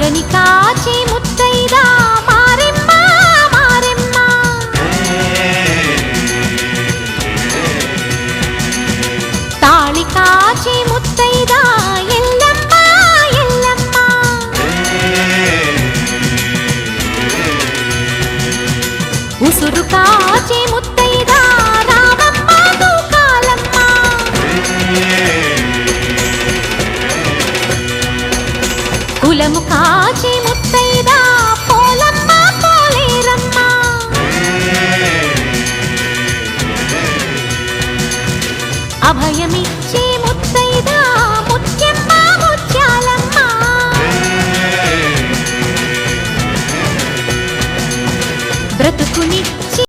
మగని కాచి ముత్తైదా మారెమ్మ మారెమ్మ తాళి కాచి ముత్తైదా ఎల్లమ్మ ఎల్లమ్మ ఉసురు కాచి ముత్తైదా రామమ్మ తూకాలమ్మ కులము కాచి ముత్తైదా పోలమ్మ పోలేరమ్మ అభయమి